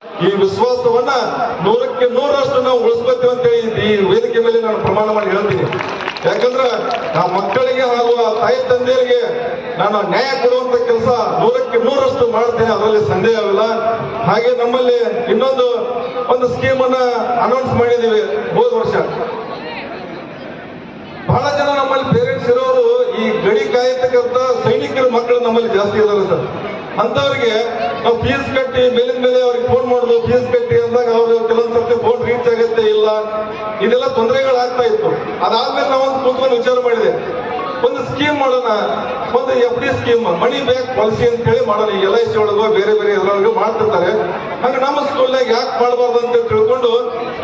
ಈ ವಿಶ್ವಾಸವನ್ನ 100ಕ್ಕೆ 100ರಷ್ಟು ನಾವು ಉಳಿಸ್ಕೊತೀವಿ ಅಂತ ಹೇಳಿ ಈ ವೇದಿಕೆ ಮೇಲೆ ನಾನು ಪ್ರಮಾಣ ಮಾಡಿ ಹೇಳ್ತೀನಿ. ಯಾಕಂದ್ರೆ ಆ ಮಕ್ಕಳಿಗೆ ಹಾಗೂ ಆ ತಾಯಿ ತಂದೆಯರಿಗೆ ನಾನು ನ್ಯಾಯ ಕೊಡುವಂತ ಕೆಲಸ 100ಕ್ಕೆ 100ರಷ್ಟು ಮಾಡ್ತೇನೆ, ಅದರಲ್ಲಿ ಸಂದೇಹವಿಲ್ಲ. ಹಾಗೆ ನಮ್ಮಲ್ಲಿ ಒಂದು ಸ್ಕೀಮ್ ಅನ್ನ ಅನೌನ್ಸ್ ಮಾಡಿದ್ದೀವಿ ಹೋದ ವರ್ಷ. ಬಹಳ ಜನ ನಮ್ಮಲ್ಲಿ ಪೇರೆಂಟ್ಸ್ ಇರೋರು ಈ ಗಡಿ ಕಾಯತಕ್ಕಂತ ಸೈನಿಕರ ಮಕ್ಕಳು ನಮ್ಮಲ್ಲಿ ಜಾಸ್ತಿ ಇದಾರೆ ಸರ್. ಅಂತವ್ರಿಗೆ ನಾವು ಫೀಸ್ ಕಟ್ಟಿ ಮೇಲಿನ ಮೇಲೆ ಅವ್ರಿಗೆ ಫೋನ್ ಮಾಡೋದು, ಫೀಸ್ ಕಟ್ಟಿ ಅಂದಾಗ ಅವ್ರು ಕೆಲವೊಂದ್ಸರ್ತಿ ಫೋನ್ ರೀಚ್ ಆಗತ್ತೆ ಇಲ್ಲ, ಇದೆಲ್ಲ ತೊಂದರೆಗಳಾಗ್ತಾ ಇತ್ತು. ಅದಾದ್ಮೇಲೆ ನಾವೊಂದು ಕೂತ್ಕೊಂಡು ವಿಚಾರ ಮಾಡಿದೆ, ಒಂದು ಸ್ಕೀಮ್ ಮಾಡೋಣ, ಒಂದು FD scheme, money back policy ಅಂತ ಹೇಳಿ ಮಾಡೋಣ. ಈ LIC ಒಳಗೋ ಬೇರೆ ಬೇರೆ ಇದ್ರೊಳಗೆ ಮಾಡ್ತಿರ್ತಾರೆ. ಹಂಗೆ ನಮ್ಮ ಸ್ಕೂಲ್ನಾಗ ಯಾಕೆ ಮಾಡಬಾರ್ದು ಅಂತ ತಿಳ್ಕೊಂಡು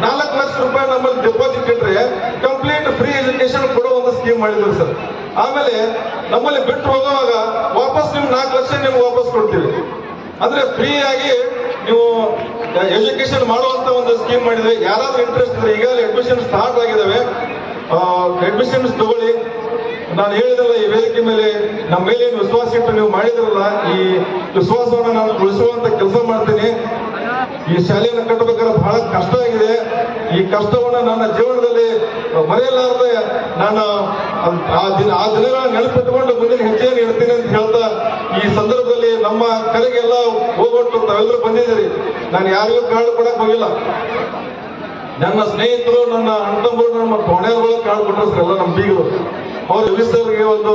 4 ಲಕ್ಷ ರೂಪಾಯಿ ನಮ್ಮಲ್ಲಿ ಡೆಪಾಸಿಟ್ ಇಟ್ರೆ ಕಂಪ್ಲೀಟ್ ಫ್ರೀ ಎಜುಕೇಶನ್ ಕೊಡೋ ಒಂದು ಸ್ಕೀಮ್ ಮಾಡಿದ್ರು ಸರ್. ಆಮೇಲೆ ನಮ್ಮಲ್ಲಿ ಬಿಟ್ಟು ಹೋಗುವಾಗ ವಾಪಸ್ ನಿಮ್ಗೆ 4 ಲಕ್ಷ ನಿಮ್ಗೆ ವಾಪಸ್ ಕೊಡ್ತೀವಿ. ಅಂದ್ರೆ ಫ್ರೀ ಆಗಿ ನೀವು ಎಜುಕೇಶನ್ ಮಾಡುವಂತ ಒಂದು ಸ್ಕೀಮ್ ಮಾಡಿದ್ರೆ ಯಾರಾದ್ರೂ ಇಂಟ್ರೆಸ್ಟ್ ಇದ್ರೆ ಈಗಾಗಲೇ ಅಡ್ಮಿಷನ್ ಸ್ಟಾರ್ಟ್ ಆಗಿದ್ದಾವೆ, ಅಡ್ಮಿಷನ್ಸ್ ತಗೊಳ್ಳಿ. ನಾನು ಹೇಳಿದ್ರಲ್ಲ ಈ ವೇದಿಕೆ ಮೇಲೆ ನಮ್ಮ ಮೇಲೆ ವಿಶ್ವಾಸ ಇಟ್ಟು ನೀವು ಮಾಡಿದ್ರಲ್ಲ, ಈ ವಿಶ್ವಾಸವನ್ನು ನಾನು ಉಳಿಸುವಂತ ಕೆಲಸ ಮಾಡ್ತೀನಿ. ಈ ಶಾಲೆಯನ್ನು ಕಟ್ಟಬೇಕಾದ್ರೆ ಬಹಳ ಕಷ್ಟ ಆಗಿದೆ. ಈ ಕಷ್ಟವನ್ನು ನನ್ನ ಜೀವನದಲ್ಲಿ ಮರೆಯಲಾರದೆ ನಾನು ಆ ದಿನಗಳ ನೆನಪಿಟ್ಟುಕೊಂಡು ಮುಂದಿನ ಹೆಜ್ಜೆಯನ್ನು ಇಡ್ತೀನಿ ಅಂತ ಹೇಳ್ತಾ, ಈ ಸಂದರ್ಭದಲ್ಲಿ ನಮ್ಮ ಕರೆಗೆಲ್ಲ ಹೋಗ್ಬಿಟ್ಟು ತಾವೆಲ್ಲರೂ ಬಂದಿದ್ದೀರಿ. ನಾನು ಯಾರಿಗೂ ಕಾರ್ಡ್ ಕೊಡಕ್ ಹೋಗಿಲ್ಲ. ನನ್ನ ಸ್ನೇಹಿತರು, ನನ್ನ ಅಣ್ಣ ತಮ್ಮರು, ನಮ್ಮ ಕೋಣೆಯವರು ಕಾರ್ಡ್ ಕೊಟ್ಟರು ಸರ್, ಎಲ್ಲ ನಮ್ಮ ಬೀಗರು. ಅವ್ರು ಸರ್ಗೆ ಒಂದು